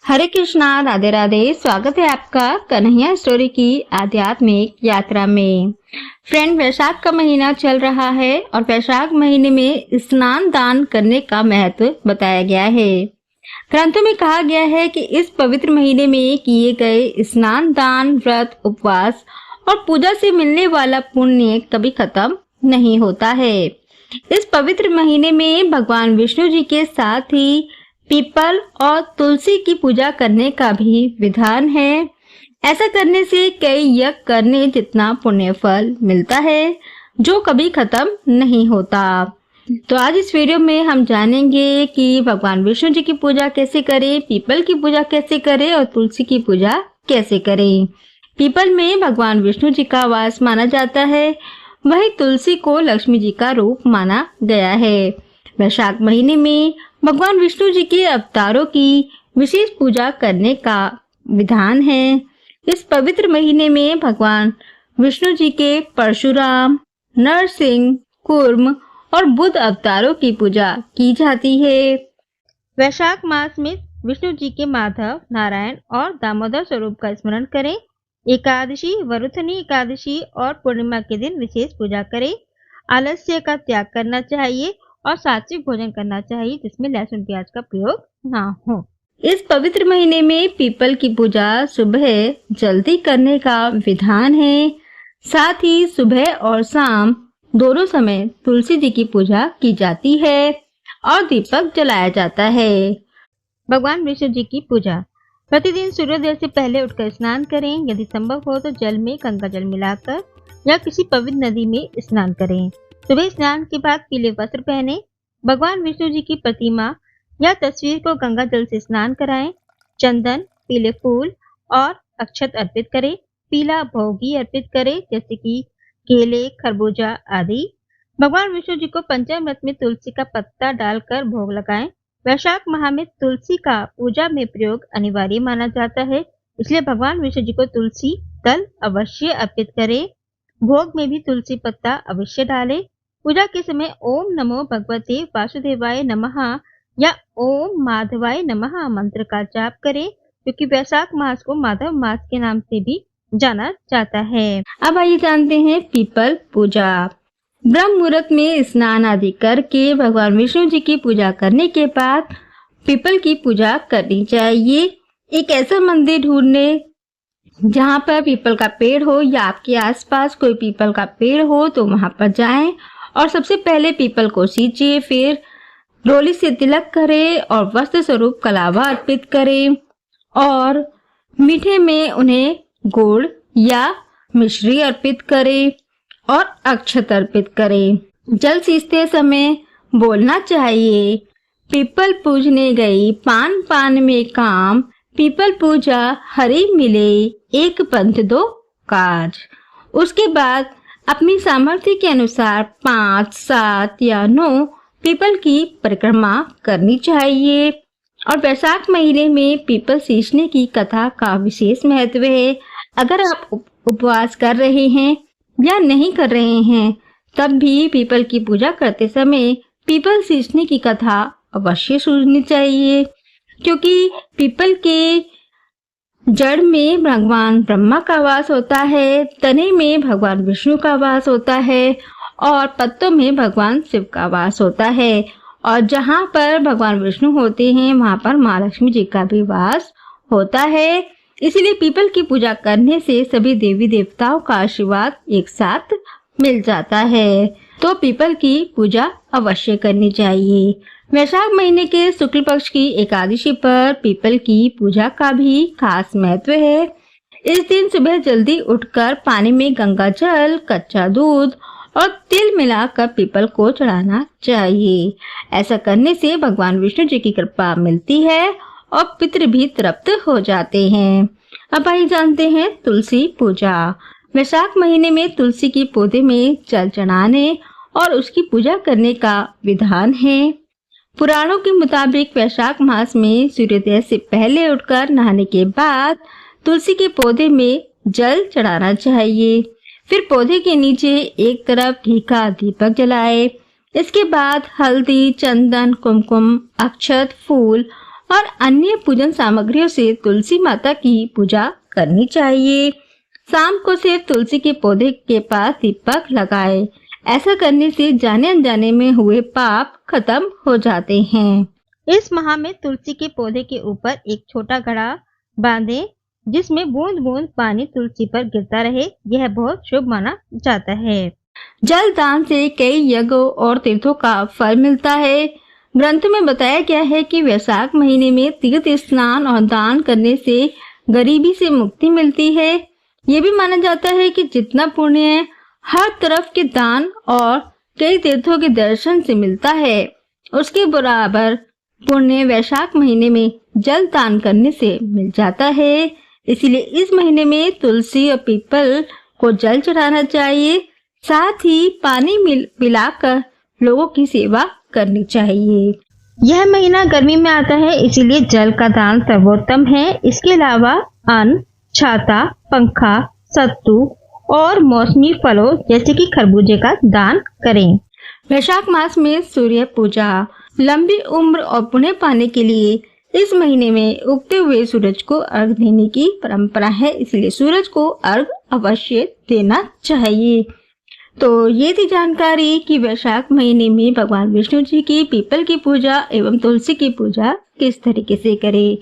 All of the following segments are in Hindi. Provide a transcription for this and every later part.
हरे कृष्णा, राधे राधे। स्वागत है आपका कन्हैया स्टोरी की आध्यात्मिक यात्रा में। फ्रेंड, वैशाख का महीना चल रहा है और वैशाख महीने में स्नान दान करने का महत्व बताया गया है। ग्रंथों में कहा गया है कि इस पवित्र महीने में किए गए स्नान दान, व्रत, उपवास और पूजा से मिलने वाला पुण्य कभी खत्म नहीं होता है। इस पवित्र महीने में भगवान विष्णु जी के साथ ही पीपल और तुलसी की पूजा करने का भी विधान है। ऐसा करने से कई यज्ञ करने जितना पुण्य फल मिलता है, जो कभी खत्म नहीं होता। तो आज इस वीडियो में हम जानेंगे कि भगवान विष्णु जी की पूजा कैसे करें, पीपल की पूजा कैसे करें और तुलसी की पूजा कैसे करें। पीपल में भगवान विष्णु जी का वास माना जाता है, वहीं तुलसी को लक्ष्मी जी का रूप माना गया है। वैशाख महीने में भगवान विष्णु जी के अवतारों की विशेष पूजा करने का विधान है। इस पवित्र महीने में भगवान विष्णु जी के परशुराम, नरसिंह, कूर्म और बुद्ध अवतारों की पूजा की जाती है। वैशाख मास में विष्णु जी के माधव, नारायण और दामोदर स्वरूप का स्मरण करें। एकादशी, वरुथनी एकादशी और पूर्णिमा के दिन विशेष पूजा करें। आलस्य का त्याग करना चाहिए और सात्विक भोजन करना चाहिए, जिसमें लहसुन प्याज का प्रयोग ना हो। इस पवित्र महीने में पीपल की पूजा सुबह जल्दी करने का विधान है। साथ ही सुबह और शाम दोनों समय तुलसी जी की पूजा की जाती है और दीपक जलाया जाता है। भगवान विष्णु जी की पूजा प्रतिदिन सूर्योदय से पहले उठकर स्नान करें। यदि संभव हो तो जल में गंगा जल मिलाकर या किसी पवित्र नदी में स्नान करें। सुबह स्नान के बाद पीले वस्त्र पहने। भगवान विष्णु जी की प्रतिमा या तस्वीर को गंगा जल से स्नान कराएं। चंदन, पीले फूल और अक्षत अर्पित करें। पीला भोगी अर्पित करें, जैसे कि केले, खरबूजा आदि। भगवान विष्णु जी को पंचामृत में तुलसी का पत्ता डालकर भोग लगाएं। वैशाख माह में तुलसी का पूजा में प्रयोग अनिवार्य माना जाता है, इसलिए भगवान विष्णु जी को तुलसी दल अवश्य अर्पित करें। भोग में भी तुलसी पत्ता अवश्य डालें। पूजा के समय ओम नमो भगवते वासुदेवाय नमः या ओम माधवाय नमः मंत्र का जाप करें, क्योंकि वैशाख मास को माधव मास के नाम से भी जाना जाता है। अब आइए जानते हैं पीपल पूजा। ब्रह्म मुहूर्त में स्नान आदि करके भगवान विष्णु जी की पूजा करने के बाद पीपल की पूजा करनी चाहिए। एक ऐसा मंदिर ढूंढने जहाँ पर पीपल का पेड़ हो या आपके आसपास कोई पीपल का पेड़ हो तो वहां पर जाएं और सबसे पहले पीपल को सींचे, फिर रोली से तिलक करें और वस्त्र स्वरूप कलावा अर्पित करें और मीठे में उन्हें गुड़ या मिश्री अर्पित करें और अक्षत अर्पित करें। जल सींचते समय बोलना चाहिए, पीपल पूजने गई पान पान में काम, पीपल पूजा हरि मिले एक पंथ दो काज। उसके बाद अपनी सामर्थ्य के अनुसार 5, 7 या 9 पीपल की परिक्रमा करनी चाहिए। और वैशाख महीने में पीपल सींचने की कथा का विशेष महत्व है। अगर आप उपवास कर रहे हैं या नहीं कर रहे हैं, तब भी पीपल की पूजा करते समय पीपल सींचने की कथा अवश्य सुननी चाहिए, क्योंकि पीपल के जड़ में भगवान ब्रह्मा का वास होता है, तने में भगवान विष्णु का वास होता है और पत्तों में भगवान शिव का वास होता है। और जहाँ पर भगवान विष्णु होते हैं वहाँ पर माँ लक्ष्मी जी का भी वास होता है। इसीलिए पीपल की पूजा करने से सभी देवी देवताओं का आशीर्वाद एक साथ मिल जाता है। तो पीपल की पूजा अवश्य करनी चाहिए। वैशाख महीने के शुक्ल पक्ष की एकादशी पर पीपल की पूजा का भी खास महत्व है। इस दिन सुबह जल्दी उठकर पानी में गंगा जल, कच्चा दूध और तिल मिलाकर पीपल को चढ़ाना चाहिए। ऐसा करने से भगवान विष्णु जी की कृपा मिलती है और पितृ भी तृप्त हो जाते हैं। अब आइए जानते हैं तुलसी पूजा। वैशाख महीने में तुलसी की पौधे में जल चढ़ाने और उसकी पूजा करने का विधान है। पुराणों के मुताबिक वैशाख मास में सूर्योदय से पहले उठकर नहाने के बाद तुलसी के पौधे में जल चढ़ाना चाहिए। फिर पौधे के नीचे एक तरफ घी का दीपक जलाए। इसके बाद हल्दी, चंदन, कुमकुम, अक्षत, फूल और अन्य पूजन सामग्रियों से तुलसी माता की पूजा करनी चाहिए। शाम को सिर्फ तुलसी के पौधे के पास दीपक लगाए। ऐसा करने से जाने अनजाने में हुए पाप खत्म हो जाते हैं। इस माह में तुलसी के पौधे के ऊपर एक छोटा घड़ा बांधें, जिसमें बूंद बूंद पानी तुलसी पर गिरता रहे। यह बहुत शुभ माना जाता है। जल दान से कई यज्ञों और तीर्थों का फल मिलता है। ग्रंथ में बताया गया है कि वैशाख महीने में तीर्थ स्नान और दान करने से गरीबी से मुक्ति मिलती है। ये भी माना जाता है कि जितना पुण्य हर तरफ के दान और कई तीर्थों के दर्शन से मिलता है, उसके बराबर पुण्य वैशाख महीने में जल दान करने से मिल जाता है। इसलिए इस महीने में तुलसी और पीपल को जल चढ़ाना चाहिए। साथ ही पानी पिलाकर लोगों की सेवा करनी चाहिए। यह महीना गर्मी में आता है, इसीलिए जल का दान सर्वोत्तम है। इसके अलावा अन्न, छाता, पंखा, सत्तू और मौसमी फलों जैसे कि खरबूजे का दान करें। वैशाख मास में सूर्य पूजा। लंबी उम्र और पुण्य पाने के लिए इस महीने में उगते हुए सूरज को अर्घ देने की परंपरा है, इसलिए सूरज को अर्घ अवश्य देना चाहिए। तो ये थी जानकारी कि वैशाख महीने में भगवान विष्णु जी की पीपल की पूजा एवं तुलसी की पूजा किस तरीके से करें।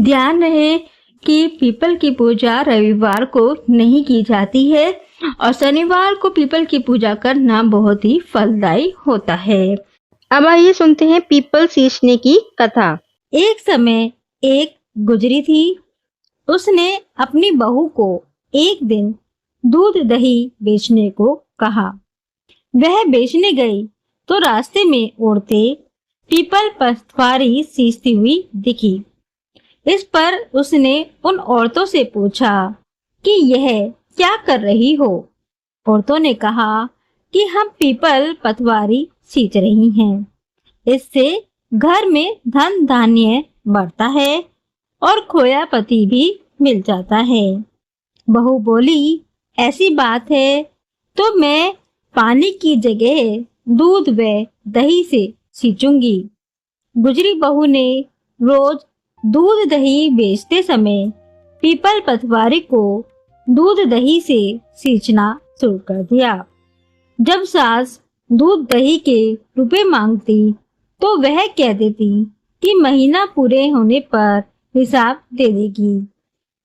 ध्यान रहे कि पीपल की पूजा रविवार को नहीं की जाती है और शनिवार को पीपल की पूजा करना बहुत ही फलदायी होता है। अब आइए सुनते हैं पीपल सींचने की कथा। एक समय एक गुजरी थी। उसने अपनी बहू को एक दिन दूध दही बेचने को कहा। वह बेचने गई तो रास्ते में उड़ते पीपल पथवारी सींचती हुई दिखी। इस पर उसने उन औरतों से पूछा कि यह क्या कर रही हो। औरतों ने कहा कि हम पीपल पथवारी सींच रही हैं। इससे घर में धन धान्य बढ़ता है और खोया पति भी मिल जाता है। बहू बोली, ऐसी बात है तो मैं पानी की जगह दूध व दही से सींचूंगी। गुजरी बहू ने रोज दूध दही बेचते समय पीपल पटवारी को दूध दही से सींचना शुरू कर दिया। जब सास दूध दही के रुपए मांगती तो वह कह देती कि महीना पूरे होने पर हिसाब दे देगी।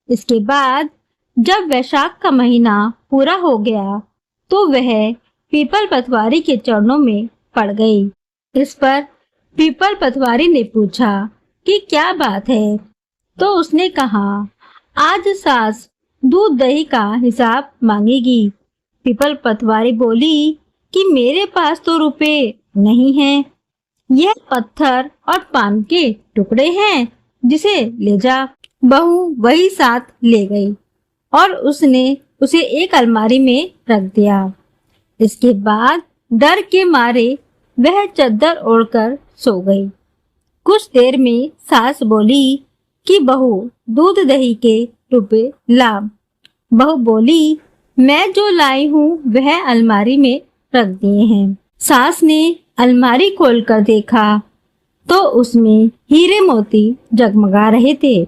इसके बाद जब वैशाख का महीना पूरा हो गया तो वह पीपल पटवारी के चरणों में पड़ गई। इस पर पीपल पटवारी ने पूछा कि क्या बात है, तो उसने कहा, आज सास दूध दही का हिसाब मांगेगी। पीपल पटवारी बोली कि मेरे पास तो रुपए नहीं हैं, यह पत्थर और पान के टुकड़े हैं, जिसे ले जा। बहू वही साथ ले गई और उसने उसे एक अलमारी में रख दिया। इसके बाद डर के मारे वह चद्दर ओढ़कर सो गई। कुछ देर में सास बोली कि बहू दूध दही के रुपए ला। बहू बोली, मैं जो लाई हूँ वह अलमारी में रख दिए हैं। सास ने अलमारी खोलकर देखा तो उसमें हीरे मोती जगमगा रहे थे।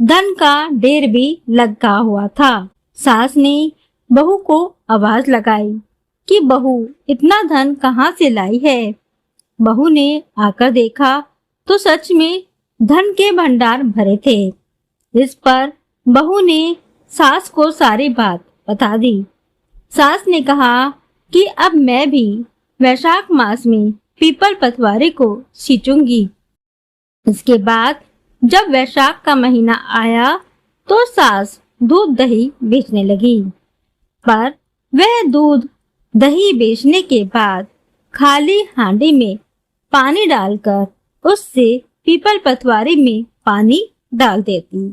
धन का ढेर भी लगा हुआ था। सास ने बहू को आवाज लगाई कि बहू इतना धन कहाँ से लाई है। बहू ने आकर देखा तो सच में धन के भंडार भरे थे। इस पर बहू ने सास को सारी बात बता दी। सास ने कहा कि अब मैं भी वैशाख मास में पीपल पटवारी को सींचूंगी। इसके बाद जब वैशाख का महीना आया तो सास दूध दही बेचने लगी। पर वह दूध दही बेचने के बाद खाली हांडी में पानी डालकर उससे पीपल पटवारी में पानी डाल देती।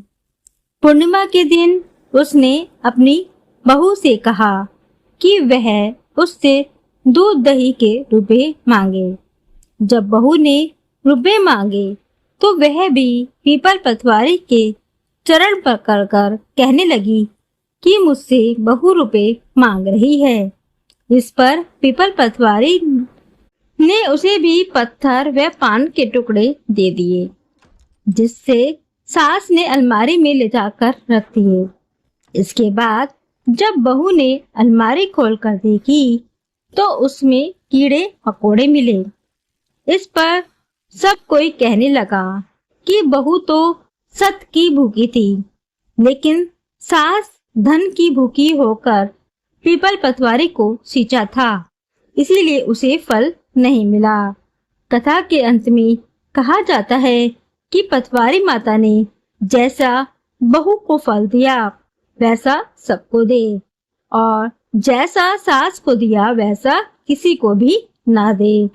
पूर्णिमा के दिन उसने अपनी बहू से कहा कि वह उससे दूध दही के रुपए मांगे। जब बहू ने रुपए मांगे तो वह भी पीपल पटवारी के चरण पकड़कर कहने लगी कि मुझसे बहू रुपए मांग रही है। इस पर पीपल पटवारी ने उसे भी पत्थर व पान के टुकड़े दे दिए। जिससे सास ने अलमारी में ले जाकर रख दिए। इसके बाद जब बहू ने अलमारी खोलकर देखी तो उसमें कीड़े मकोड़े मिले। इस पर सब कोई कहने लगा कि बहू तो सत की भूखी थी, लेकिन सास धन की भूखी होकर पीपल पतवारी को सींचा था, इसीलिए उसे फल नहीं मिला। कथा के अंत में कहा जाता है कि पतवारी माता ने जैसा बहू को फल दिया वैसा सबको दे, और जैसा सास को दिया वैसा किसी को भी ना दे।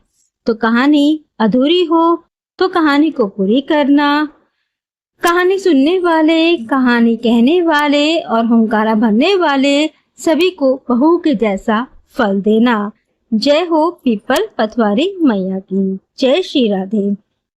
तो कहानी अधूरी हो तो कहानी को पूरी करना। कहानी सुनने वाले, कहानी कहने वाले और हुंकारा भरने वाले सभी को बहू के जैसा फल देना। जय हो पीपल पतवारी मैया की। जय श्री राधे।